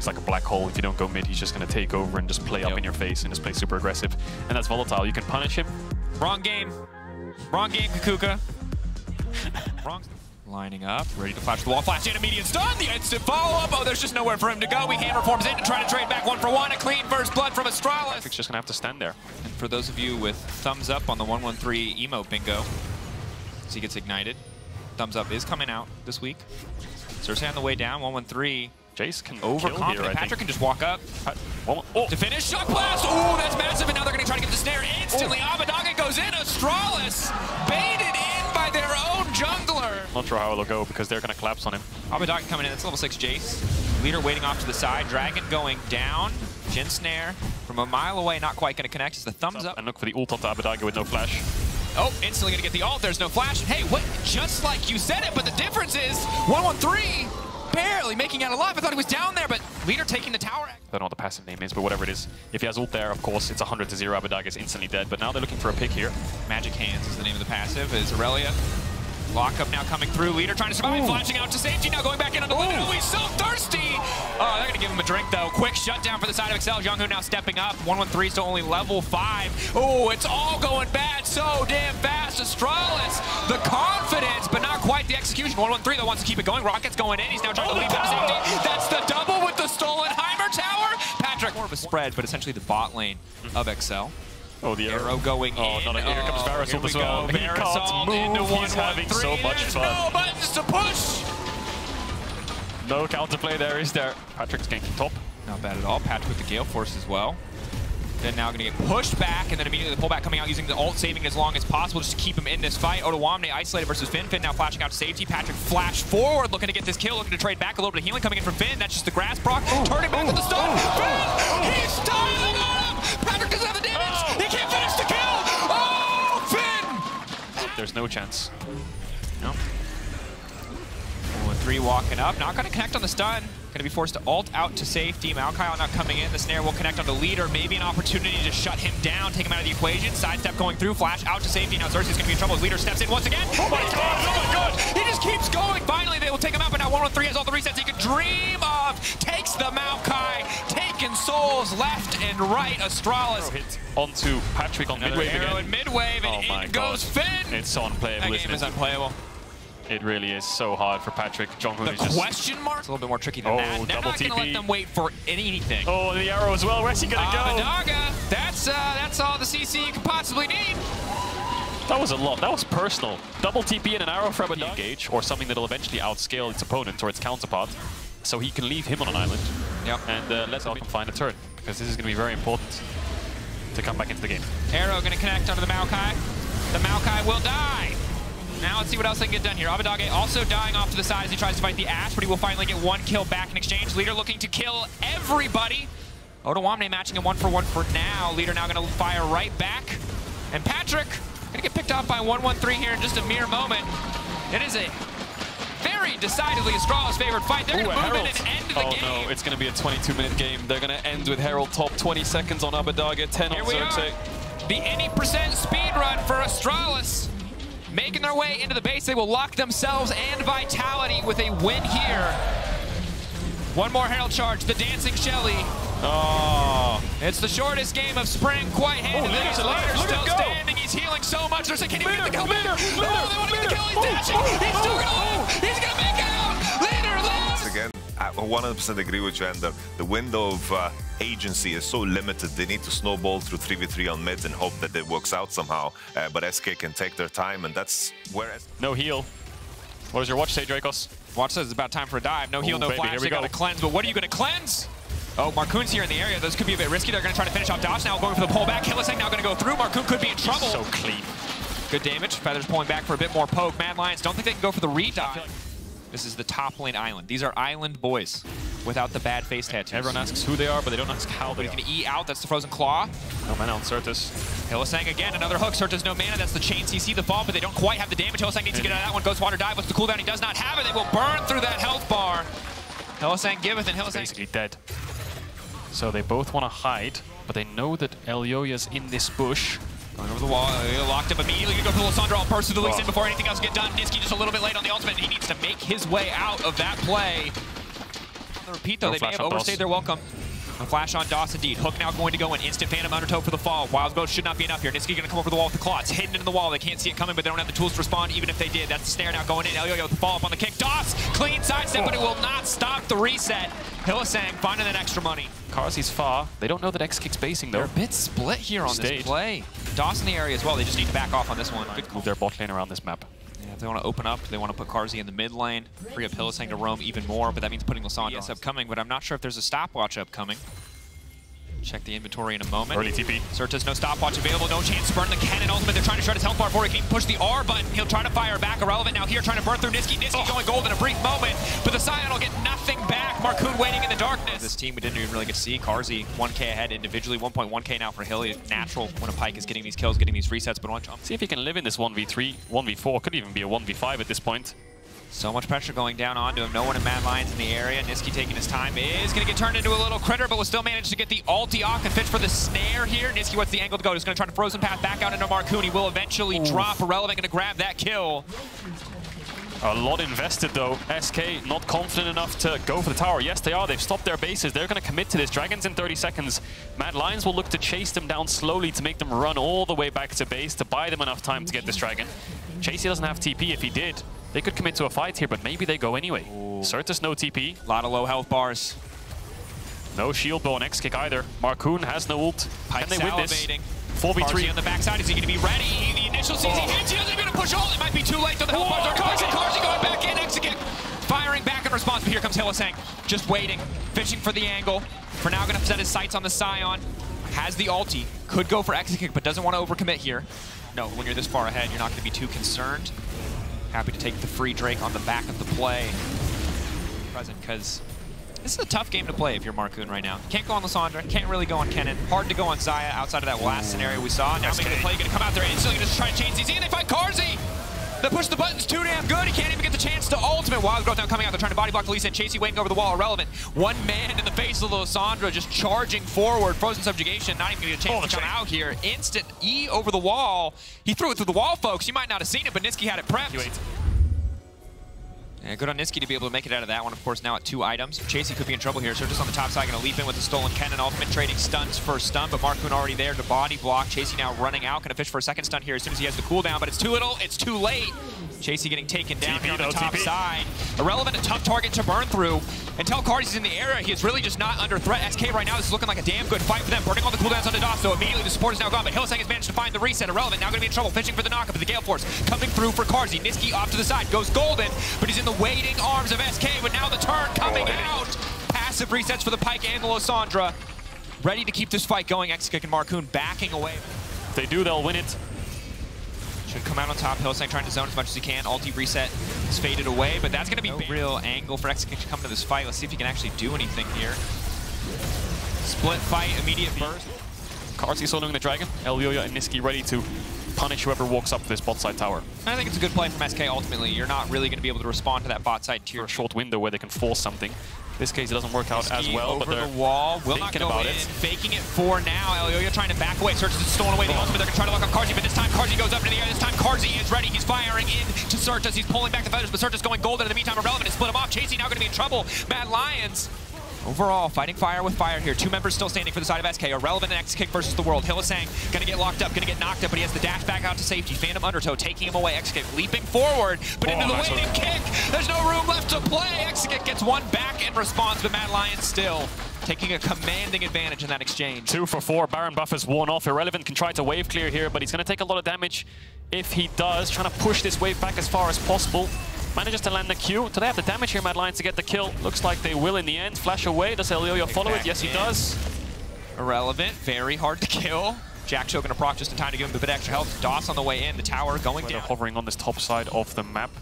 He's like a black hole. If you don't go mid, he's just going to take over and just play up in your face and just play super aggressive. And that's volatile. You can punish him. Wrong game. Wrong game, Kukuka. Wrong. Lining up, ready to flash the wall. Flash in, immediate stun. The instant follow-up. Oh, there's just nowhere for him to go. He hand reforms in to try to trade back 1-for-1. A clean first blood from Astralis. Patrick's just going to have to stand there. And for those of you with thumbs up on the 113 emo bingo, as he gets ignited, thumbs up is coming out this week. Cersei on the way down, 113. Jace can overconfident. Here, Patrick can just walk up to finish. Shock blast. Oh, that's massive. And now they're going to try to get the snare instantly. Abadaga goes in. Astralis baited in by their own jungler. Not sure how it'll go because they're going to collapse on him. Abadaga coming in. That's level 6 Jace. Leader waiting off to the side. Dragon going down. Jhin snare from a mile away. Not quite going to connect. It's the thumbs up. And look for the ult onto Abadaga with no flash. Oh, instantly going to get the ult. There's no flash. Hey, what? Just like you said it, but the difference is 113. Barely making out alive. I thought he was down there, but Leader taking the tower. I don't know what the passive name is, but whatever it is. If he has ult there, of course, it's 100 to 0. Abadaga is instantly dead, but now they're looking for a pick here. Magic Hands is the name of the passive. Is Aurelia. Lockup now coming through. Leader trying to survive, flashing out to safety. Now going back in on the limit. Oh, he's so thirsty. Oh, they're going to give him a drink, though. Quick shutdown for the side of Excel. Jungho now stepping up. 113 still only level 5. Oh, it's all going bad so damn fast. Astralis, the confidence, but not quite the execution. 113, though, wants to keep it going. Rocket's going in. He's now trying to leap to safety. That's the double with the stolen Heimer tower. Patrick, more of a spread, but essentially the bot lane of Excel. Oh, the arrow going in. No, here comes Varusult as well. He can't move. He's having so much fun. No buttons to push. No counterplay there, is there? Patrick's ganking top. Not bad at all. Patrick with the Gale Force as well. Then now going to get pushed back, and then immediately the pullback coming out using the ult, saving as long as possible just to keep him in this fight. Otawamne isolated versus Finn. Finn now flashing out to safety. Patrick flash forward, looking to get this kill, looking to trade back. A little bit of healing coming in from Finn. That's just the grass proc. Turning back to the stun. Finn! He's styling on him! Patrick doesn't have the damage! He can't finish the kill! Oh, Finn! There's no chance. No. 3 walking up. Not going to connect on the stun. Going to be forced to ult out to safety. Maokai not coming in. The snare will connect on the Leader. Maybe an opportunity to shut him down, take him out of the equation. Sidestep going through. Flash out to safety. Now Xerxes going to be in trouble. Leader steps in once again. Oh my god! Oh my god! He just keeps going. Finally, they will take him out. But now 113 has all the resets he could dream of. Takes the Maokai. Taking souls left and right. Astralis hit onto Patrick on midwave arrow again. In midwave, and in goes Finn. It's so unplayable. That game is unplayable. It really is so hard for Patrick. Jungho is just... question mark? It's a little bit more tricky than that. They're not going to let them wait for anything. Oh, the arrow as well. Where's he going to go? Abadaga, that's all the CC you could possibly need. That was a lot. That was personal. Double TP and an arrow for Abadaga. Engage, or something that'll eventually outscale its opponent or its counterpart, so he can leave him on an island. Yep. And let Falcon find a turn, because this is going to be very important to come back into the game. Arrow going to connect onto the Maokai. The Maokai will die. Now let's see what else they can get done here. Abadaga also dying off to the side as he tries to fight the Ash, but he will finally get 1 kill back in exchange. Leader looking to kill everybody. Otawamne matching him 1-for-1 for now. Leader now going to fire right back. And Patrick going to get picked off by 113 here in just a mere moment. It is a very decidedly Astralis favored fight. They're going to move in and end the game. Oh no, it's going to be a 22-minute game. They're going to end with Herald top, 20 seconds on Abadaga, 10 on Xerxes. The any % speed run for Astralis. Making their way into the base, they will lock themselves and Vitality with a win here. One more Herald charge, the Dancing Shelly. Oh, it's the shortest game of spring, quite handily. Leader's still standing, he's healing so much. They're saying, can he get the kill back? No, they want to get the kill, he's dashing. He's still going to live, he's going to make it out. Leader lives. Again, I 100% agree with you, and the window of agency is so limited. They need to snowball through 3v3 on mid and hope that it works out somehow. But SK can take their time, and that's where... No heal. What does your watch say, Dracos? Watch says it's about time for a dive. No heal, no flash. They got to cleanse, but what are you going to cleanse? Oh, Marcoon's here in the area. Those could be a bit risky. They're going to try to finish off Dodge now, going for the pullback. Hillisang now going to go through. Marcoon could be in trouble. So clean. Good damage. Feathers pulling back for a bit more poke. Mad Lions don't think they can go for the re-dive. This is the top lane island. These are island boys without the bad face tattoos. Everyone asks who they are, but they don't ask how they are. He's going to E out. That's the Frozen Claw. No mana on Certus. Hillisang again. Another hook. Certus no mana. That's the chain CC, the fall, but they don't quite have the damage. Hillisang needs to get out of that one. Ghost Water dive. What's the cooldown? He does not have it. They will burn through that health bar. Hillisang giveth, and Hillisang basically dead. So they both want to hide, but they know that Elyoya's in this bush. Going over the wall, locked up immediately. You go for the Lysandra, all burst through the leaks in before anything else can get done. Nisqy just a little bit late on the ultimate. He needs to make his way out of that play. the repeat, though. No they may have flash on overstayed DOS. their welcome. A flash on DOS indeed. Hook now going to go in. Instant Phantom Undertow for the fall. Wild Growth should not be enough here. Niski going to come over the wall with the claw. It's hidden into the wall. They can't see it coming, but they don't have the tools to respond even if they did. That's the snare now going in. Elyoyo with the follow up on the kick. DOS, clean sidestep, but it will not stop the reset. Hylissang finding that extra money. Karzi's far. They don't know that X-Kick's basing, though. They're a bit split here on this play. DOS in the area as well. They just need to back off on this one. Good Move their bot lane around this map. Yeah, if they want to open up, they want to put Karzi in the mid lane, free up Hylissang to roam even more, but that means putting Lysandra upcoming, but I'm not sure if there's a stopwatch upcoming. Check the inventory in a moment. Early TP. Surta's no stopwatch available, no chance to burn the cannon ultimate. They're trying to shred his health bar before he can even push the R button. He'll try to fire back. Irrelevant now here, trying to burn through Niski. Niski going gold in a brief moment, but the Scion will get nothing back. Marcoon waiting in the darkness. This team we didn't even really get to see. Karzi 1K ahead individually, 1.1K now for Hilly. Natural when a Pyke is getting these kills, getting these resets, but watch. See if he can live in this 1v3, 1v4, could even be a 1v5 at this point. So much pressure going down onto him. No one in Mad Lions in the area. Niski taking his time. Is going to get turned into a little critter, but will still manage to get the ulti off and fits for the snare here. Niski, what's the angle to go? He's going to try to frozen path back out into Marcoon. He will eventually drop. Irrelevant going to grab that kill. A lot invested, though. SK not confident enough to go for the tower. Yes, they are. They've stopped their bases. They're going to commit to this. Dragons in 30 seconds. Mad Lions will look to chase them down slowly to make them run all the way back to base to buy them enough time to get this dragon. Chasey doesn't have TP. If he did, they could commit to a fight here, but maybe they go anyway. Surtus no TP. A lot of low health bars. No shield bow on X-Kick either. Marcoon has no ult. Pyke Can they win this? 4v3 Karzi on the backside. Is he going to be ready? The initial CZ hits. He doesn't even push ult. It might be too late. Though the health bars are Karzi going back in. X-Kick firing back in response. But here comes Hylissang. Just waiting. Fishing for the angle. For now, going to set his sights on the Scion. Has the ulti. Could go for X-Kick, but doesn't want to overcommit here. No, when you're this far ahead, you're not going to be too concerned. Happy to take the free Drake on the back of the play. Present, because this is a tough game to play if you're Marcoon right now. Can't go on Lysandra, can't really go on Kennen. Hard to go on Xayah outside of that last scenario we saw. Now making the play, going to come out there and instantly just try to change CZ, and they find Karzi! The push the button's too damn good. He can't even get the chance to ultimate. Wild Growth now coming out. They're trying to body block Lisa and Chasey waiting over the wall. Irrelevant. One man in the face of Lysandra just charging forward. Frozen Subjugation, not even going to get a chance to come out here. Instant E over the wall. He threw it through the wall, folks. You might not have seen it, but Niski had it prepped. Yeah, good on Niski to be able to make it out of that one. Of course, now at 2 items. Chasey could be in trouble here. Surtus on the top side, going to leap in with the stolen cannon. Ultimate trading stuns for stun, but Marcoon already there to body block. Chasey now running out. Going to fish for a second stun here as soon as he has the cooldown, but it's too little. It's too late. Chasey getting taken down here on the top side. Irrelevant, a tough target to burn through. Until Karzi's in the area, he is really just not under threat. SK right now, this is looking like a damn good fight for them. Burning all the cooldowns onto DOS, so immediately the support is now gone, but Hylissang has managed to find the reset. Irrelevant, now going to be in trouble, fishing for the knockup of the Gale Force. Coming through for Karzi. Niski off to the side, goes golden, but he's in the waiting arms of SK, but now the turn coming out. Passive resets for the Pyke and the Lysandra. Ready to keep this fight going. X-Kick and Marcoon backing away. If they do, they'll win it. Should come out on top. Hylissang trying to zone as much as he can. Ulti reset is faded away, but that's going to be no real angle for X-Kick to come to this fight. Let's see if he can actually do anything here. Split fight, immediate burst. Karzi soloing the dragon. Elyoyo and Niski ready to punish whoever walks up this bot side tower. I think it's a good play from SK ultimately. You're not really going to be able to respond to that bot side tier. A short window where they can force something. In this case, it doesn't work out as well, over but they're the wall, will not go in, faking it for now. Elyoyo trying to back away, Surtus is stolen away the ultimate. They're going to try to lock on Karzi, but this time Karzi goes up into the air. This time Karzi is ready. He's firing in to Surtus. He's pulling back the feathers, but Surtus going golden. In the meantime, Irrelevant is split him off. Chasey now going to be in trouble. Mad Lions. Overall, fighting fire with fire here. 2 members still standing for the side of SK. Irrelevant and X-Kick versus the world. Hylissang going to get locked up, going to get knocked up, but he has the dash back out to safety. Phantom Undertow taking him away. X-Kick leaping forward, but into the waiting kick. There's no room left to play. X-Kick gets one back in response, but Mad Lions still taking a commanding advantage in that exchange. 2 for 4. Baron buff is worn off. Irrelevant can try to wave clear here, but he's going to take a lot of damage if he does. Trying to push this wave back as far as possible. Manages to land the Q. Do they have the damage here, Mad Lions, to get the kill? Looks like they will in the end. Flash away. Does Elyoyo follow it? Yes, he does. Irrelevant. Very hard to kill. Jack Show going to proc just in time to give him a bit extra health. DOS on the way in. The tower going down. Hovering on this top side of the map.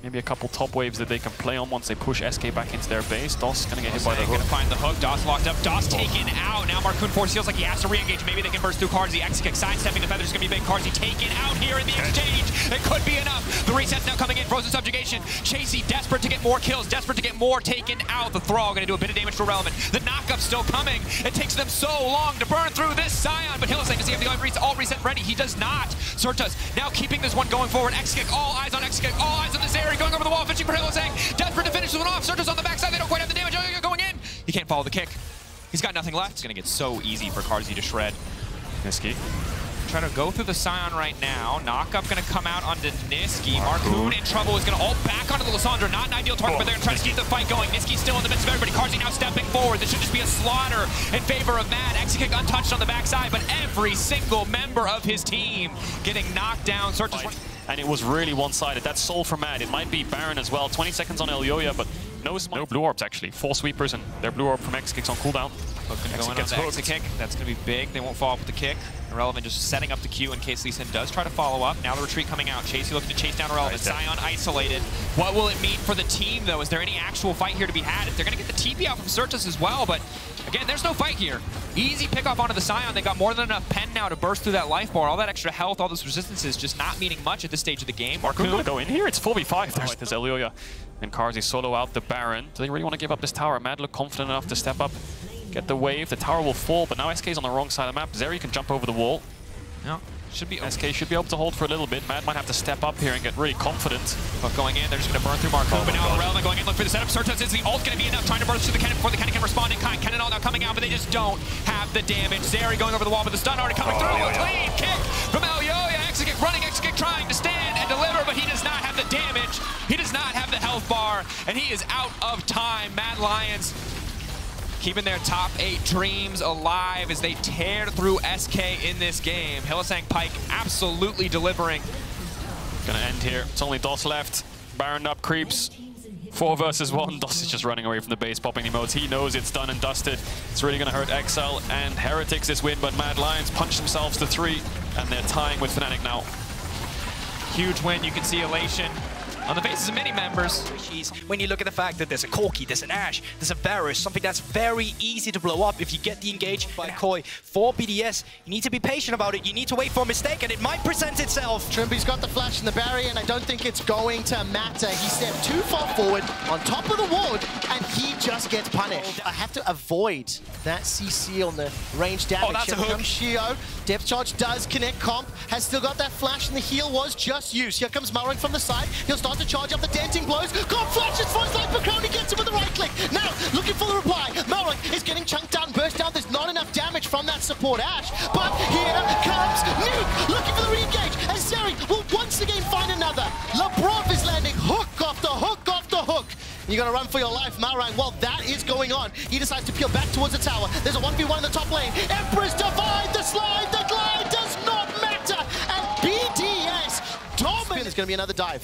Maybe a couple top waves that they can play on once they push SK back into their base. DOS going to get hit by the hook. Going to find the hook. DOS locked up. DOS taken out. Now Marcoon Force feels like he has to re-engage. Maybe they can burst through Karzi. X-Kick sidestepping the feathers is going to be big. Karzi taken out here in the exchange. It could be enough. The reset's now coming in. Frozen Subjugation. Chasey desperate to get more kills. Desperate to get more taken out. The Thrall going to do a bit of damage to Irrelevant. The knockup's still coming. It takes them so long to burn through this Scion. But Hylissang, does he have the all reset ready? He does not. Surtus now keeping this one going forward. X-Kick. All eyes on X-Kick. All eyes on this area. Going over the wall. Fishing for Hylissang. Desperate to finish this one off. Surtus on the backside. They don't quite have the damage. Going in. He can't follow the kick. He's got nothing left. It's going to get so easy for Carzzy to shred. Niski. Trying to go through the Scion right now. Knockup going to come out onto Niski. Marcoon in trouble, is going to ult back onto the Lissandra. Not an ideal target, but they're going to try to keep the fight going. Niski's still in the midst of everybody. Carzzy now stepping forward. This should just be a slaughter in favor of Mad. Exekick untouched on the backside, but every single member of his team getting knocked down. And it was really one-sided. That's Soul for Mad. It might be Baron as well. 20 seconds on Elyoya, but no blue orbs actually. 4 sweepers and their blue orb from Exekick's on cooldown. Hook going to go in on the Exekick. That's going to be big. They won't fall up with the kick. Irrelevant just setting up the queue in case Lee Sin does try to follow up. Now the retreat coming out. Chasey looking to chase down Irrelevant. Scion isolated. What will it mean for the team, though? Is there any actual fight here to be had? If they're going to get the TP out from Certus as well, but again, there's no fight here. Easy pick off onto the Scion. They got more than enough pen now to burst through that life bar. All that extra health, all this resistance is just not meaning much at this stage of the game. Marcoon gonna go in here. It's 4v5. There's Elyoya and Carzzy solo out the Baron. Do they really want to give up this tower? Mad look confident enough to step up, get the wave. The tower will fall, but now SK's on the wrong side of the map. Zeri can jump over the wall. No, should be SK should be able to hold for a little bit. Mad might have to step up here and get really confident. But going in, they're just going to burn through Marcoon. But now Irrelevant going in, look for the setup. Certus, is the ult going to be enough? Trying to burst through the cannon before the cannon can respond in kind. Cannon all now coming out, but they just don't have the damage. Zeri going over the wall, but the stun already coming through. A clean kick from Elyoya. Exekick running, Exekick trying to stand and deliver, but he does not have the damage. He does not have the health bar, and he is out of time. Mad Lions keeping their top 8 dreams alive as they tear through SK in this game. Hylissang Pike absolutely delivering. Gonna end here. It's only DOS left. Baron up creeps. 4 versus 1. DOS is just running away from the base, popping emotes. He knows it's done and dusted. It's really gonna hurt Excel and Heretics this win, but Mad Lions punch themselves to 3, and they're tying with Fnatic now. Huge win. You can see elation on the faces of many members. When you look at the fact that there's a Corki, there's an Ashe, there's a Varus, something that's very easy to blow up if you get the engage by Koi. For BDS, you need to be patient about it. You need to wait for a mistake, and it might present itself. Trimby's got the flash in the barrier, and I don't think it's going to matter. He stepped too far forward on top of the ward, and he just gets punished. I have to avoid that CC on the range damage. Oh, that's a hook. Shio. Depth charge does connect. Comp has still got that flash, and the heal was just used. Here comes Malrang from the side. He'll start to charge up the denting blows. Comp flashes for his life, but Crowley gets him with the right click. Now, looking for the reply. Malrang is getting chunked down, burst down. There's not enough damage from that support Ashe, but here comes Nuke, looking for the re-engage, and Zeri will once again find another. Labrov is landing hook after hook after hook. You gotta run for your life, Malrang. While that is going on, he decides to peel back towards the tower. There's a 1v1 in the top lane. Empress divide, the slide, the glide does not matter. And BDS dominates. There's gonna be another dive.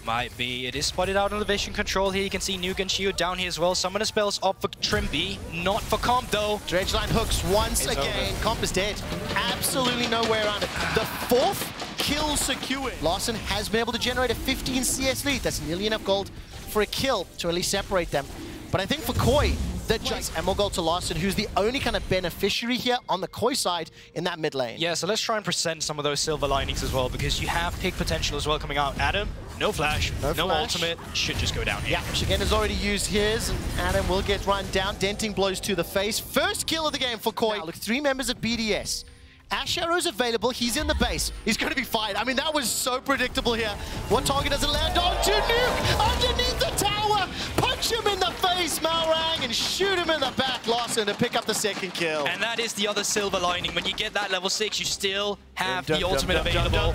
Might be. It is spotted out on the vision control here. You can see Nuke and Shio down here as well. Summoner spells up for Trimby, not for Comp though. Dredgeline hooks once It's again. over. Comp is dead. Absolutely no way around it. The 4th kill secured. Larssen has been able to generate a 15 CS lead. That's nearly enough gold for a kill to at least separate them. But I think for Koi, that just and more gold to Larssen, who's the only kind of beneficiary here on the Koi side in that mid lane. Yeah, so let's try and present some of those silver linings as well, because you have pick potential as well coming out. Adam, no flash, no flash. ultimate, should just go down here. Yeah, Shigenda's already used his, and Adam will get run down. Denting blows to the face. First kill of the game for Koi. Now, look, 3 members of BDS. Ashe Arrow's available, he's in the base. He's going to be fine. I mean, that was so predictable here. What target does it land on? To Nuke underneath the tower. Punch him in the face, Malrang, and shoot him in the back. Larssen to pick up the 2nd kill. And that is the other silver lining. When you get that level 6, you still have the ultimate available.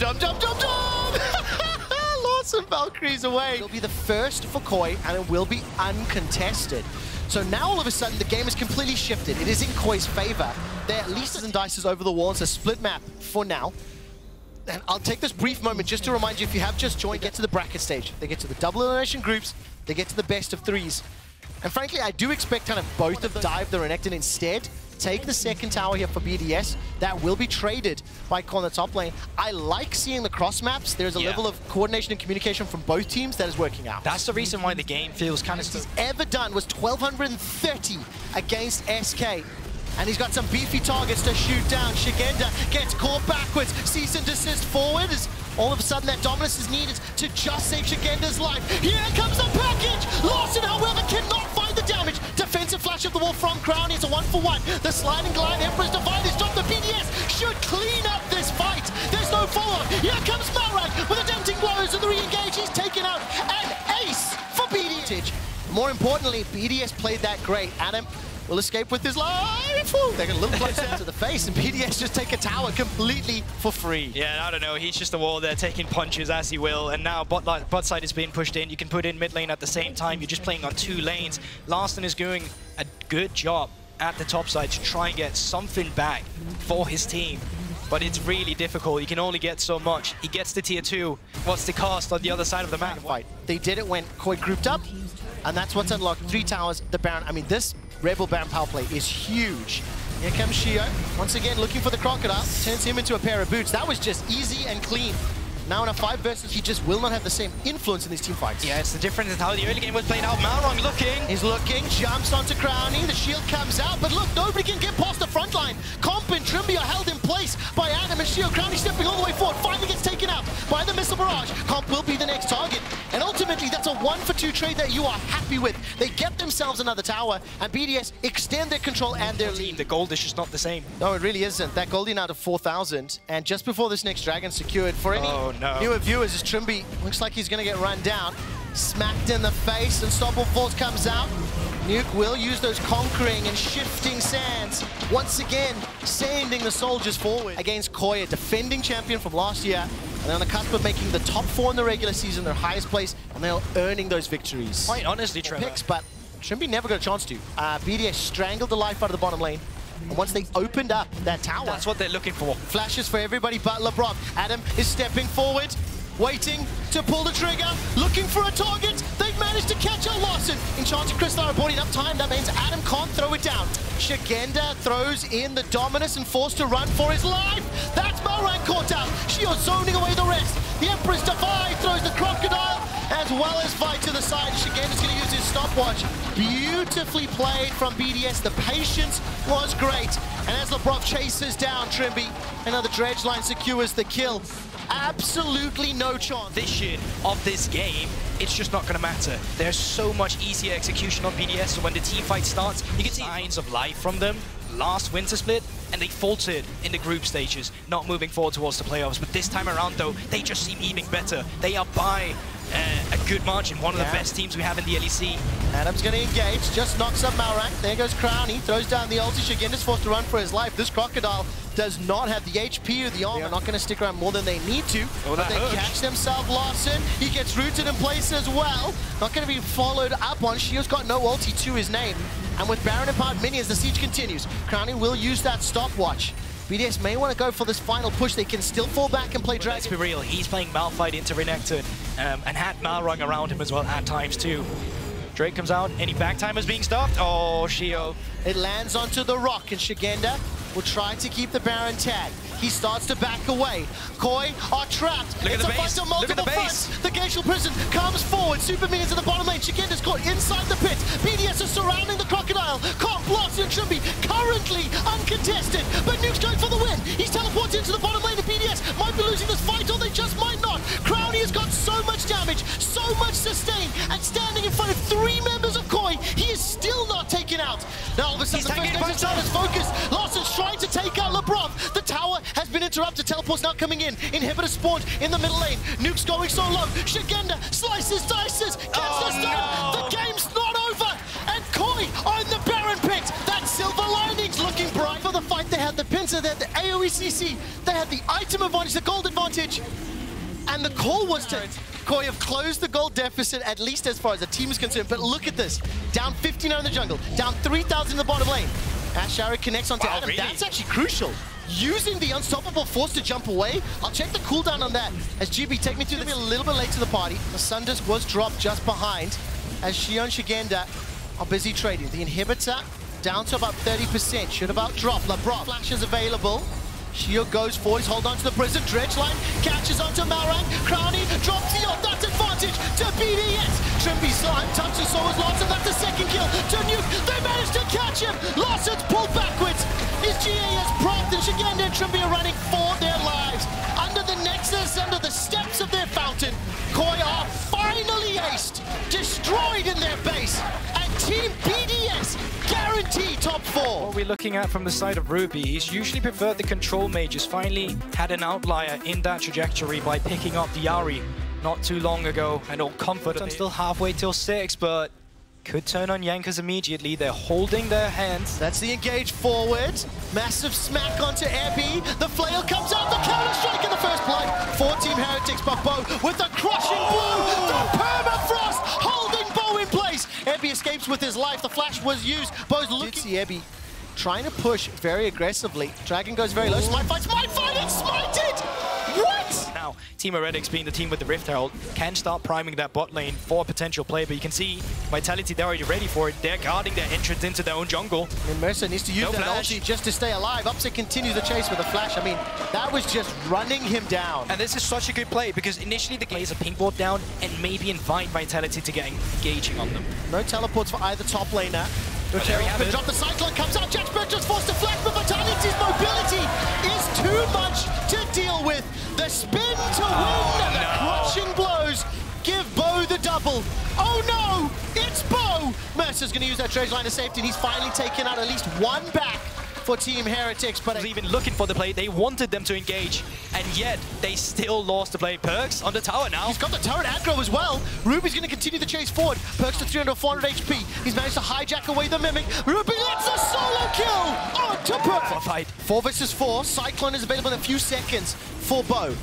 Larssen Valkyries away. It'll be the first for Koi, and it will be uncontested. So now all of a sudden the game is completely shifted. It is in Koi's favor. They're at least and dices over the wall. It's a split map for now. And I'll take this brief moment just to remind you, if you have just joined, get to the bracket stage. They get to the double elimination groups. They get to the best of 3s. And frankly, I do expect kind of both of them dive the Renekton instead. Take the 2nd tower here for BDS. That will be traded by Koi on the top lane. I like seeing the cross maps. There's a level of coordination and communication from both teams that is working out. That's the reason why the game feels kind of... He's ever done was 1,230 against SK. And he's got some beefy targets to shoot down. Shigenda gets caught backwards. Cease and desist forward as all of a sudden that dominance is needed to just save Shigenda's life. Here comes the package! Larssen, however, cannot find the damage. Defensive flash of the wall from Crown. It's a 1-for-1. The sliding glide, Emperor's Divide is dropped. The BDS should clean up this fight. There's no follow-up. Here comes Malrang with the denting blows and the re-engage. He's taken out an ace for BDS. More importantly, BDS played that great. Adam will escape with his life. Ooh, they get a little closer to the face, and BDS just take a tower completely for free. Yeah, I don't know. He's just a wall there, taking punches as he will. And now bot side is being pushed in. You can put in mid lane at the same time. You're just playing on 2 lanes. Larson is doing a good job at the top side to try and get something back for his team. But it's really difficult. You can only get so much. He gets to tier 2. What's the cost on the other side of the map? Fight. They did it when Koi grouped up, and that's what's unlocked. 3 towers, the Baron. I mean, this Rebel Baron power play is huge. Here comes Shio, once again looking for the Crocodile, turns him into a pair of boots. That was just easy and clean. Now in a 5 versus, he just will not have the same influence in these team fights. Yeah, it's the difference in how the early game was played out. Malrong looking. He's looking, jumps onto Crownie, the shield comes out, but look, nobody can get past the front line. Comp and Trimby are held in place by Adam and Shio. Crownie stepping all the way forward, finally gets taken out by the Missile Barrage. Comp will be the next target, and ultimately that's a 1-for-2 trade that you are happy with. They get themselves another tower, and BDS extend their control and their lead. The gold is just not the same. No, it really isn't. That Goldie now to 4,000, and just before this next dragon secured, for any newer viewers, as Trimby looks like he's going to get run down. Smacked in the face, Unstoppable Force comes out. Nuke will use those conquering and shifting sands, once again sending the soldiers forward against Koi, a defending champion from last year. And they're on the cusp of making the top 4 in the regular season, their highest place, and they're earning those victories. Quite honestly, Trevor. Picks, but Trimby never got a chance to. BDS strangled the life out of the bottom lane. And once they opened up that tower, that's what they're looking for. Flashes for everybody but LeBron. Adam is stepping forward, waiting to pull the trigger, looking for a target. They've managed to catch out Larson. Enchanted Crystal are boarding up time. That means Adam can't throw it down. Shigenda throws in the Dominus and forced to run for his life. That's Malrang caught out. Shio zoning away the rest. The Empress Defy throws the Crocodile as well as fight to the side. Shigenda's going to use his stopwatch. Beautifully played from BDS. The patience was great. And as LeBron chases down Trimby, another dredge line secures the kill. Absolutely no chance. Vision of this game, it's just not going to matter. There's so much easier execution on BDS, so when the team fight starts, you can see signs of life from them last Winter Split, and they faltered in the group stages, not moving forward towards the playoffs. But this time around, though, they just seem even better. They are by a good margin, one of the best teams we have in the LEC. Adam's going to engage, just knocks up Malrang. There goes Crownie, throws down the ulti. Shigenda's forced to run for his life. This Crocodile does not have the HP or the armor. They're not going to stick around more than they need to. But they catch themselves. Larson, he gets rooted in place as well. Not going to be followed up on. Shio's got no ulti to his name. And with Baron and Powered Minions, the siege continues. Crownie will use that stopwatch. BDS may want to go for this final push. They can still fall back and play Dragon. Let's be real, he's playing Malphite into Renekton and had Malrung around him as well at times too. Drake comes out, any back timers being stopped? Oh, Shio. It lands onto the rock, and Shigenda will try to keep the Baron tagged. He starts to back away. Koi are trapped. Look at the base. Look at the base. The Glacial Prison comes forward. Super Minions in the bottom lane. Shigenda's caught inside the pit. BDS is surrounding the Crocodile. Comp, Larson, and Trimby currently uncontested. But Nuke's going for the win. He's teleported into the bottom lane, and BDS might be losing this fight, or they just might not. Crownie has got so much damage, so much sustain, and standing in front of 3 members of Koi, he is still not taken out. Now all of a sudden, the first Nexus is focused. Larson's trying to take out LeBron. The tower has been interrupted. Teleport's now coming in. Inhibitor spawned in the middle lane. Nuke's going so low. Shigenda slices, dices, gets the stun. No. The game's not over. And Koi on the Baron pit. That Silver Lining's looking bright. For the fight, they had the pincer, they had the AoE CC, they had the item advantage, the gold advantage. And the call was to Koi have closed the gold deficit, at least as far as the team is concerned. But look at this. Down 59 in the jungle, down 3,000 in the bottom lane. Ashara connects onto Adam. Really? That's actually crucial. Using the Unstoppable Force to jump away. I'll check the cooldown on that. As GB take me through this, a little bit late to the party. The Sundisk was dropped just behind as Shio and Shigenda are busy trading. The inhibitor down to about 30%. Should about drop. LeBron flash is available. Shio goes forward, he's hold on to the prison. Dredge line catches onto Malrang. Crownie drops the ult. That's advantage to BDS. Trimby touch and so is Larson. That's the second kill to Nuke. They managed to catch him. Larson's pulled backwards. His GAS propped, and Shigenda and Trimby are running for their lives. Under the Nexus, under the steps of their fountain, Koi are finally aced, destroyed in their base, and Team BDS guarantee top 4. What we're looking at from the side of Ruby, he's usually preferred the control mages. Finally had an outlier in that trajectory by picking up the Yari not too long ago, and all comfort. I'm still halfway till 6, but Could turn on Jankers immediately. They're holding their hands. That's the engage forward. Massive smack onto Ebby. The flail comes out. The counter strike in the first blood for Team Heretics. But Bo with a crushing blow. The permafrost holding Bo in place. Ebby escapes with his life. The flash was used. Bo's looking. See Ebby trying to push very aggressively. Dragon goes very low. Smite fight, and smited! What? Now, Team Heretics, being the team with the Rift Herald, can start priming that bot lane for a potential play, but you can see Vitality, they're already ready for it. They're guarding their entrance into their own jungle. And Mercer needs to use that ulti just to stay alive. Upset continues the chase with a flash. I mean, that was just running him down. And this is such a good play, because initially the game is a ping ward down and maybe invite Vitality to get engaging on them. No teleports for either top laner. Drop the Cyclone, comes out, Jaxberg just forced to flash, but Vitality's mobility is too much to deal with. The spin to win and the crushing blows give Bo the double. Oh no, it's Bo! Mercer's gonna use that dredge line of safety, and he's finally taken out at least one back for Team Heretics, but even looking for the play, they wanted them to engage, and yet they still lost the play. Perks on the tower now. He's got the turret aggro as well. Ruby's going to continue the chase forward. Perks to 300, 400 HP. He's managed to hijack away the Mimic. Ruby lets a solo kill onto Perks. Fight. 4 versus 4. Cyclone is available in a few seconds for Bo.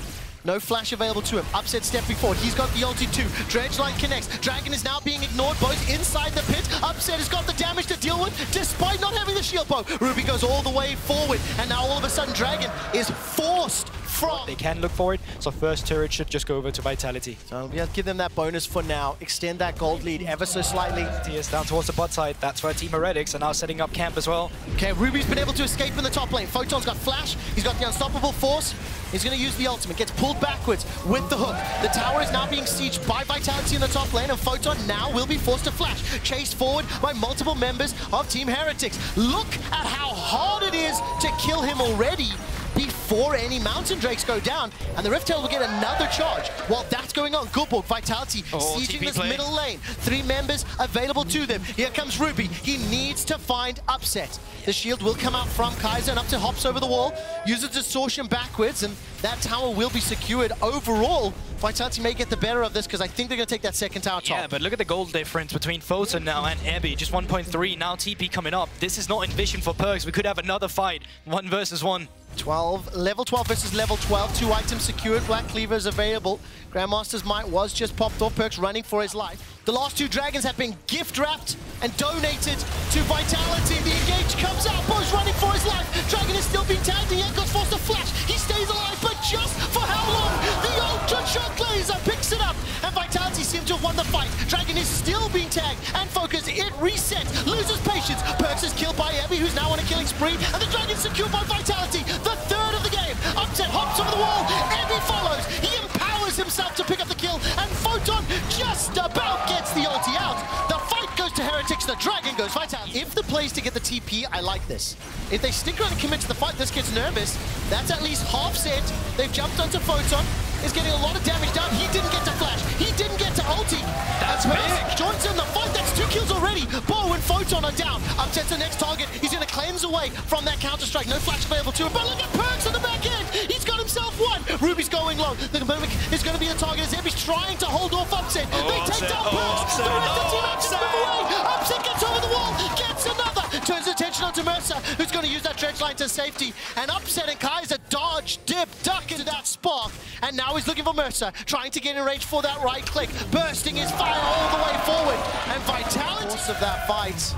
No flash available to him. Upset stepping forward. He's got the ulti too. Dredge line connects. Dragon is now being ignored. Bo's inside the pit. Upset has got the damage to deal with despite not having the shield. Bo. Ruby goes all the way forward. And now all of a sudden Dragon is forced from. They can look forward. So first turret should just go over to Vitality. So yeah, give them that bonus for now. Extend that gold lead ever so slightly. TS down towards the bot side. That's where Team Heretics are now setting up camp as well. Okay, Ruby's been able to escape in the top lane. Photon's got flash. He's got the unstoppable force. He's going to use the ultimate. Gets pulled backwards with the hook. The tower is now being sieged by Vitality in the top lane, and Photon now will be forced to flash. Chased forward by multiple members of Team Heretics. Look at how hard it is to kill him already before any Mountain Drakes go down, and the Rift Herald will get another charge. While that's going on, Gulborg, Vitality sieging this middle lane. 3 members available to them. Here comes Ruby. He needs to find Upset. The shield will come out from Kaiser, and Upset hops over the wall, uses Distortion backwards, and that tower will be secured. Overall, Vitality may get the better of this, because I think they're going to take that second tower top. Yeah, but look at the gold difference between Photon now and Ebby. Just 1.3. Now TP coming up. This is not envisioned for Perks. We could have another fight. 1 versus 1. Level 12 versus level 12. 2 items secured. Black Cleaver is available. Grandmaster's Might was just popped off. Perks running for his life. The last 2 dragons have been gift-wrapped and donated to Vitality. The engage comes out. Bo's running for his life. Dragon is still being tagged, and yet goes forced to flash. He stays alive, but just for how long? The Ultra Shock Laser picks it up, and Vitality seem to have won the fight. Dragon is still being tagged and focused. It resets, loses patience. Perks is killed by Ebby, who's now on a killing spree, and the Dragon's secured by Vitality. The third of the game. Upset hops over the wall. Ebby follows. He empowers himself to pick up the kill, and Photon just about gets the ulti out. The fight goes to Heretics. The Dragon goes Vitality. If the plays to get the TP, I like this. If they stick around and commit to the fight, this kid's nervous. That's at least half set. They've jumped onto Photon. Is getting a lot of damage down. He didn't get to flash. He didn't get to ulti. That's big. Joins in the fight. That's 2 kills already. Bo and Photon are down. Upset's the next target. He's going to cleanse away from that counter-strike. No flash available to him. But look at Perks on the back end. He's got himself 1. Ruby's going low. The Mimic is going to be the target as Ebby's trying to hold off Upset. They take down Perks. The rest of the team Upset's move away. Upset gets over the wall. Gets another. Turns attention onto Mercer, who's going to use that dredge line to safety. And Upset and Kaiser dodge, dip, duck into that spark. And now he's looking for Mercer, trying to get in range for that right click. Bursting his fire all the way forward. And Vitality of that fight.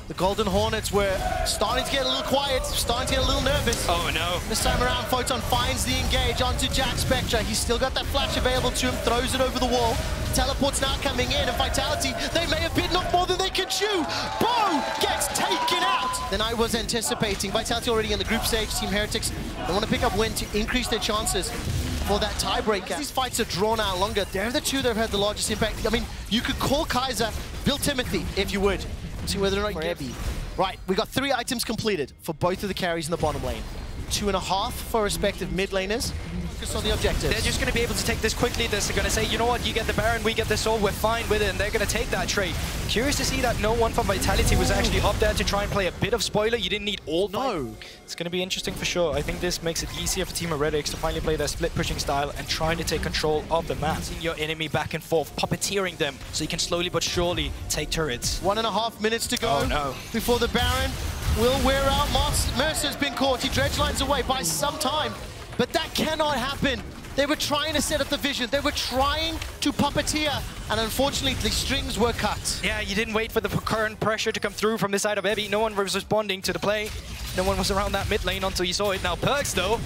The Golden Hornets were starting to get a little quiet, starting to get a little nervous. Oh no. This time around, Photon finds the engage onto Jack Spectre. He's still got that flash available to him, throws it over the wall. Teleport's now coming in, and Vitality, they may have bitten off more than they can chew. Bo gets taken out. Then I was anticipating. Vitality already in the group stage. Team Heretics, they want to pick up win to increase their chances for that tiebreaker. These fights are drawn out longer. They're the 2 that have had the largest impact. I mean, you could call Kaiser Bill Timothy if you would. See whether or not you get Ebby. Right, we got 3 items completed for both of the carries in the bottom lane. 2.5 for respective mid laners. focus on the objectives. They're just going to be able to take this quickly. They're going to say, you know what, you get the Baron, we get the Soul, we're fine with it, and they're going to take that trade. Curious to see that no one from Vitality was actually up there to try and play a bit of spoiler. You didn't need all five. It's going to be interesting for sure. I think this makes it easier for Team Heretics to finally play their split pushing style and trying to take control of the map. Seeing your enemy back and forth, puppeteering them so you can slowly but surely take turrets. 1.5 minutes to go before the Baron will wear out. Mercer's been caught. He dredge lines away by some time, but that cannot happen. They were trying to set up the vision. They were trying to puppeteer, and unfortunately, the strings were cut. Yeah, you didn't wait for the current pressure to come through from this side of Ebby. No one was responding to the play. No one was around that mid lane until you saw it. Now Perks, though,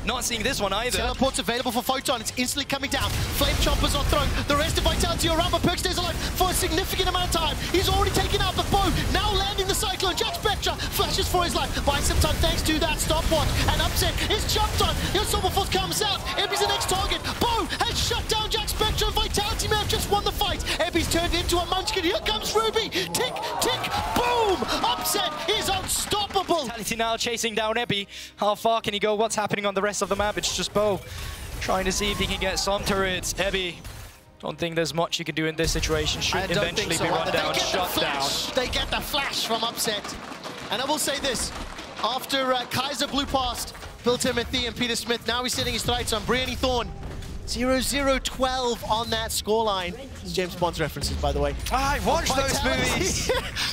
not seeing this one either. Teleport's available for Photon. It's instantly coming down. Flame Chompers on thrown. The rest of Vitality are around, but Perks stays alive for a significant amount of time. He's already taken out the bow. Now landing the Cyclone. Jack Spectra flashes for his life. Buys some time thanks to that stopwatch. And Upset is jumped on. Your Silver Force comes out. Ebby's the next target. Bow has shut down Jack Spectra. Vitality may have just won the fight. Ebby's turned into a munchkin. Here comes Ruby. Tick, tick, boom. Upset is unstoppable. Vitality now chasing down Ebby. How far can he go? What's happening on the rest of the map? It's just Bo trying to see if he can get some turrets. Ebby, don't think there's much you can do in this situation. Should eventually be run down, shut down. They get the flash from Upset. And I will say this, after Kaiser blew past Bill Timothy and Peter Smith, now he's setting his sights on Brianny Thorn. 0-0-12 on that scoreline. It's James Bond's references, by the way. I watched those movies.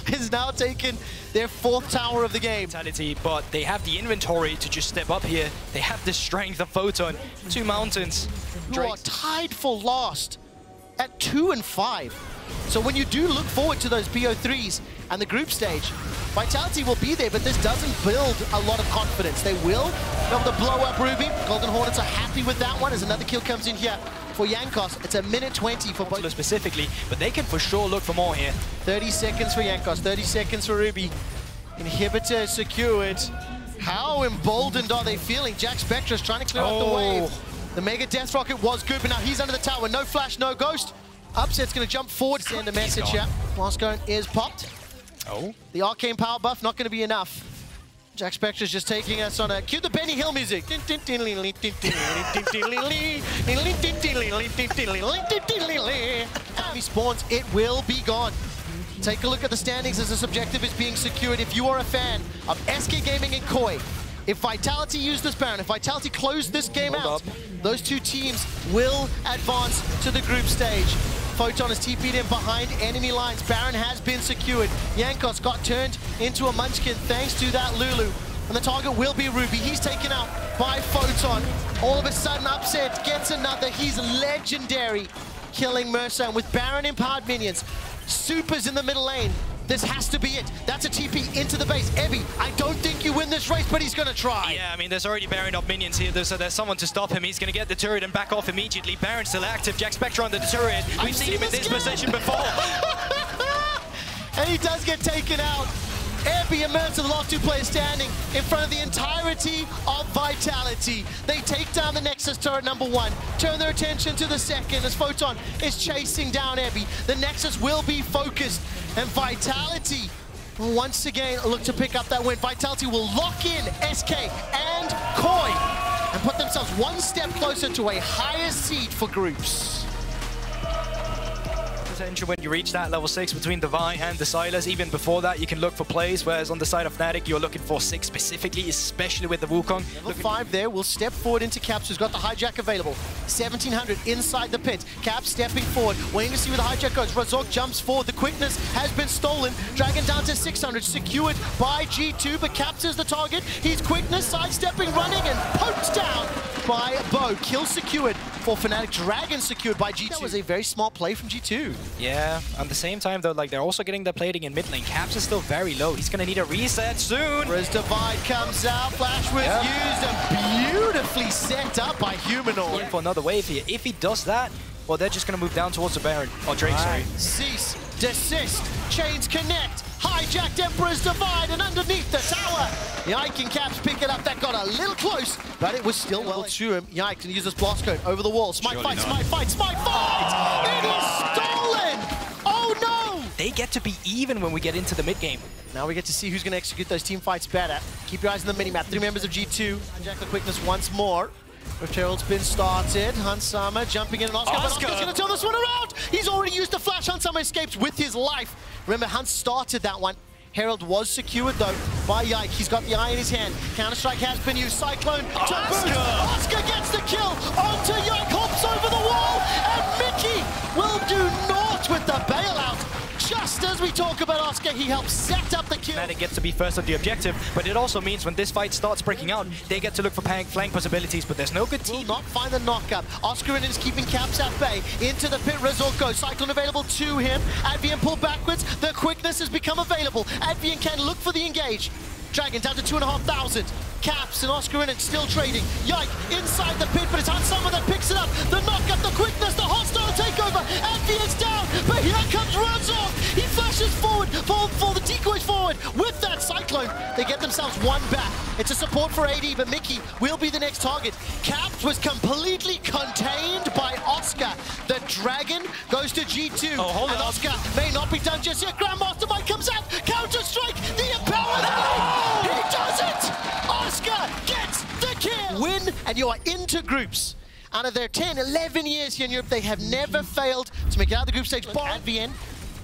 Has now taken their 4th tower of the game. Vitality, but they have the inventory to just step up here. They have the strength of Photon. 2 mountains. You are tied for last at 2 and 5. So when you do look forward to those BO3s and the group stage, Vitality will be there, but this doesn't build a lot of confidence. They will be able to blow up Ruby. Golden Hornets are happy with that one as another kill comes in here for Jankos. It's a minute 20 for both specifically, but they can for sure look for more here. 30 seconds for Jankos, 30 seconds for Ruby. Inhibitor secured. How emboldened are they feeling? Jack Spectra's trying to clear out the wave. The Mega Death Rocket was good, but now he's under the tower. No flash, no ghost. Upset's going to jump forward, send a message here. Blastcone is popped. The Arcane Power buff, not going to be enough. Jack Spectra's just taking us on a... Cue the Benny Hill music. He spawns, it will be gone. Take a look at the standings as this objective is being secured. If you are a fan of SK Gaming and Koi, if Vitality use this Baron, if Vitality close this game out, those two teams will advance to the group stage. Photon is TP'd in behind enemy lines. Baron has been secured. Jankos got turned into a munchkin thanks to that Lulu. And the target will be Ruby. He's taken out by Photon. All of a sudden, Upset gets another. He's legendary, killing Mercer. And with Baron empowered minions, Supers in the middle lane, this has to be it. That's a TP into the base. Ebby, I don't think you win this race, but he's going to try. Yeah, I mean, there's already Baron up minions here, so there's someone to stop him. He's going to get the turret and back off immediately. Baron's still active. Jack Spectra on the turret. We've seen him in this position before. And he does get taken out. Ebby and Mercer, the last two players standing in front of the entirety of Vitality. They take down the Nexus turret number 1, turn their attention to the second as Photon is chasing down Ebby. The Nexus will be focused, and Vitality will once again look to pick up that win. Vitality will lock in SK and Koi and put themselves one step closer to a higher seed for groups. When you reach that level 6 between the Vi and the Silas, even before that you can look for plays, whereas on the side of Fnatic you're looking for 6 specifically, especially with the Wukong. Level 5 there will step forward into Caps, who's got the hijack available. 1700 inside the pit. Caps stepping forward, waiting to see where the hijack goes. Razork jumps forward, the quickness has been stolen. Dragon down to 600, secured by G2, but Caps is the target. He's quickness, sidestepping, running, and poked down by Bo. Kill secured for Fnatic, Dragon secured by G2. That was a very smart play from G2. Yeah, at the same time though, like they're also getting the plating in mid lane. Caps is still very low. He's gonna need a reset soon. Riz Divide comes out, Flash was used and beautifully set up by Humanoid. For another wave here. If he does that, well, they're just gonna move down towards the Baron. Or Drake, sorry. Cease, desist, chains connect, hijacked Emperor's Divide, and underneath the tower, Yike and Caps pick it up. That got a little close, but it was still well to him. Yike can use this blast code over the wall. Smite fight, smite fight, smite fight! It is stolen! Oh no! They get to be even when we get into the mid game. Now we get to see who's going to execute those team fights better. Keep your eyes on the minimap. 3 members of G2. Hijack the quickness once more. Rift Herald's been started. Hunsama jumping in and Oscar, but Oscar's going to turn this one around. He's already used the flash. Hunsama escapes with his life. Remember, Hunt started that one. Herald was secured though by Yike. He's got the eye in his hand. Counter-strike has been used. Cyclone to boost. Oscar gets the kill onto Yike, hops over the wall, and Mickey will do naught with the bailout. Just as we talk about Oscar, he helps set up the kill. Fnatic gets to be first on the objective, but it also means when this fight starts breaking out, they get to look for flank possibilities, but there's no good team. Will not find the knockup. Oscar is keeping Caps at bay. Into the pit, Razork goes. Cyclone available to him. Advian pulled backwards. The quickness has become available. Advian can look for the engage. Dragon down to 2,500. Caps and Oscar in it still trading. Yike inside the pit, but it's Hunsama that picks it up. The knockup, the quickness, the hostile takeover. Advian's down, but here comes Razork. He flashes forward for the decoys forward. With that Cyclone, they get themselves one back. It's a support for AD, but Mickey will be the next target. Caps was completely contained by Oscar. The Dragon goes to G2. And Oscar may not be done just yet. Grandmaster Mike comes out. Counter-strike, the empower. He does it! Oscar gets the kill! Win, and you are into groups. Out of their 10, 11 years here in Europe, they have never failed to make it out of the group stage. Advian,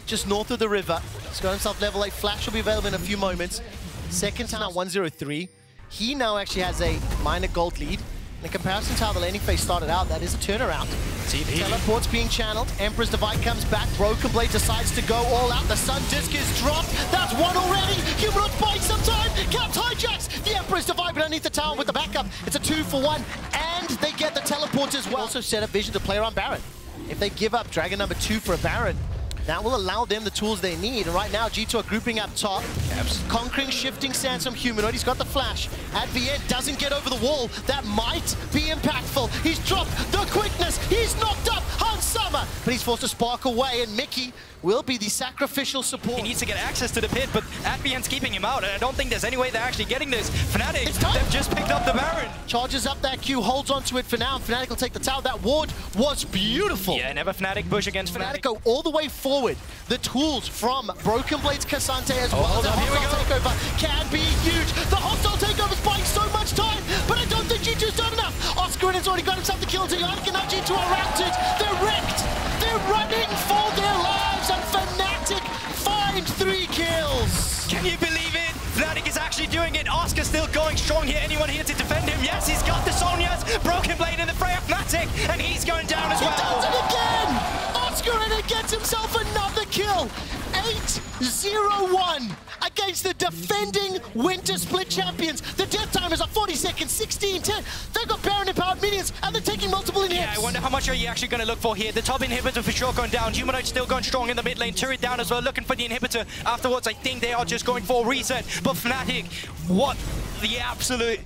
just north of the river. He's got himself level 8. Flash will be available in a few moments. Second time out, 1-0-3. He now actually has a minor gold lead. In comparison to how the laning phase started out, that is a turnaround. Teleport's being channeled. Emperor's Divide comes back. Broken Blade decides to go all out. The Sun Disc is dropped. That's one already. Humanoid's buying some time. Caps hijacks the Emperor's Divide, but underneath the tower with the backup. It's a 2-for-1, and they get the teleport as well. Also set up Vision to play around Baron. If they give up Dragon number 2 for a Baron, that will allow them the tools they need. And right now, G2 are grouping up top. Caps conquering shifting stance from Humanoid. He's got the flash. Advian doesn't get over the wall. That might be impactful. He's dropped the quickness. He's knocked up Hunsama, but he's forced to spark away, and Mickey will be the sacrificial support. He needs to get access to the pit, but Advian's keeping him out, and I don't think there's any way they're actually getting this. Fnatic, they've just picked up the Baron. Charges up that Q, holds onto it for now. Fnatic will take the tower. That ward was beautiful. Yeah, never Fnatic push against Fnatic. Go all the way forward. The tools from Broken Blade's Cassante as well. The hostile takeover can be huge. The hostile takeover is buying so much time, but I don't think G2's done enough. Oscar has already got himself the kill. Yannick and G2 are routed. They're wrecked. They're running for their lives, and Fnatic find 3 kills. Can you believe it? Fnatic is actually doing it. Oscar still going strong here. Anyone here to defend him? Yes, he's got the Sonias. Broken Blade in the fray of Fnatic, and he's going down as well. He does it again! Oscar and it gets himself another kill. 8-0-1 against the defending Winter Split champions. The death timers are 40 seconds, 16-10. They've got Baron empowered minions, and they're taking multiple inhibs. Yeah, I wonder how much are you actually going to look for here. The top inhibitor for sure going down. Humanoid still going strong in the mid lane. Turret down as well, looking for the inhibitor. Afterwards, I think they are just going for a reset. But Fnatic, what the absolute...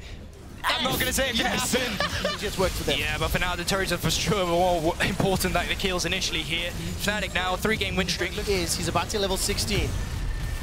I'm not going to say it can happen. It just worked for them. Yeah, but for now, the turrets are for sure more important than the kills initially here. Fnatic now, 3-game win streak. He's about to level 16.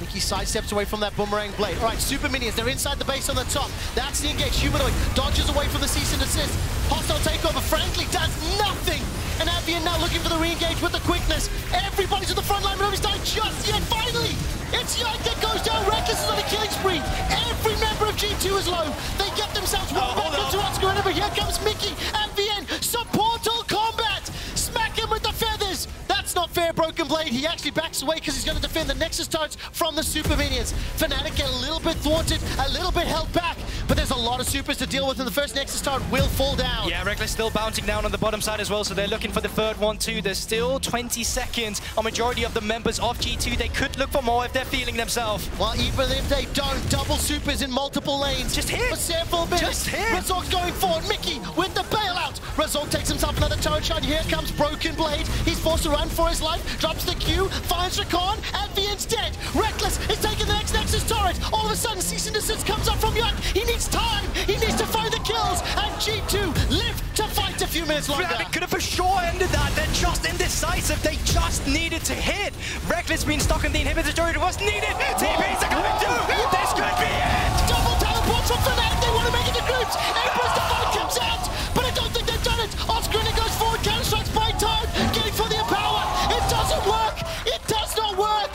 Mickey sidesteps away from that boomerang blade. All right, super minions, they're inside the base on the top. That's the engage. Humanoid dodges away from the cease and desist. Hostile takeover, frankly, does nothing. And Advian now looking for the re-engage with the quickness. Everybody's at the front line, but nobody's died just yet. Finally, it's Yike that goes down. Reckless is on a killing spree. Every member of G2 is low. They get themselves one back into Oscar, but here comes Mickey. Advian, supportal combat. Smack him with the feathers. That's not fair, Broken Blade. He actually backs away because he's going to defend the Nexus turrets from the super minions. Fnatic get a little bit thwarted, a little bit held back, but there's a lot of supers to deal with, and the first Nexus turret will fall down. Yeah, Reckless still bouncing down on the bottom side as well, so they're looking for the third one too. There's still 20 seconds. A majority of the members of G2, they could look for more if they're feeling themselves. Well, even if they don't, double supers in multiple lanes. Just hit! For several minutes. Just hit! Razork's going forward. Mickey with the bailout. Razork takes himself another turret shot. Here comes Broken Blade. He's forced to run for his life. Drops the Q. Finds Rakan. Advian's dead. Reckless is taking the next Nexus turret. All of a sudden, cease and desist comes up from Yike. He needs time. He needs to find the kills. And G2 live to fight a few minutes longer. Fnatic could have for sure ended that. They're just indecisive. They just needed to hit. Reckless being stuck in the inhibitor turret was needed. TPs are coming through. This could be it. Double teleports from Fnatic. They want to make it to groups. Emperor's Divide comes out, but I don't think they've done it. Oscar and it goes forward. Counter-strikes by time. Getting for the empower. It doesn't work. It does not work.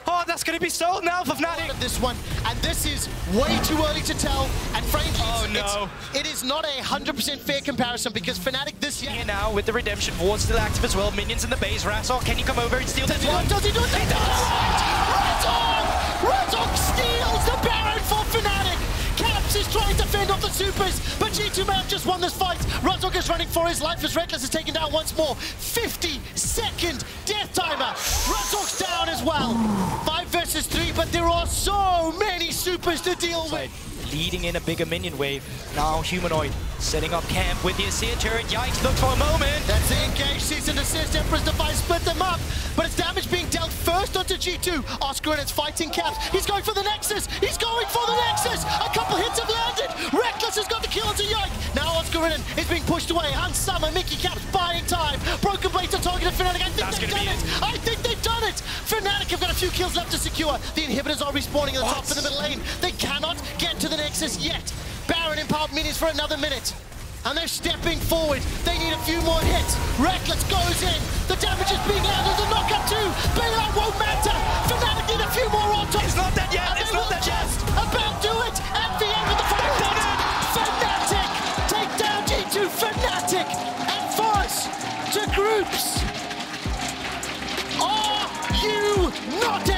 Oh, that's going to be stolen now for Fnatic. This one, and this is way too early to tell. And frankly, it is not a 100% fair comparison because Fnatic this year. Here now with the redemption ward still active as well. Minions in the base. Razork, can he come over and steal this one? Does he do it? He does! Razork steals the Baron for Fnatic. Caps is trying to fend off the supers, but G2 may have just won this fight. Razork is running for his life as Reckless is taken down once more. 50-second death timer. Razork's down as well. 5 versus 3, but there are so many supers to deal with. Leading in a bigger minion wave. Now Humanoid setting up camp with the Asir turret. Yikes, look for a moment. That's the engage, cease and desist. Emperor's Defiance split them up, but it's damage being dealt first onto G2. Oscar and it's fighting Caps. He's going for the Nexus. He's going for the Nexus. A couple hits have landed. Reckless has got the kill onto Yike. Now Oscar Ridden is being pushed away. Hans Summer, Mickey Caps buying time. Broken Blade to target of Fnatic. I think they've done it. I think they've done it. Fnatic have got a few kills left to secure. The inhibitors are respawning at the top of the middle lane. They cannot get to the Nexus yet. Baron empowered minions for another minute. And they're stepping forward. They need a few more hits. Reckless goes in. The damage is being landed. The knockup too. Bailout won't matter. Fnatic need a few more on top. It's not that yet. It's not that just about do it at the end of the fight. Fnatic take down G2. Fnatic advance to groups. Are you not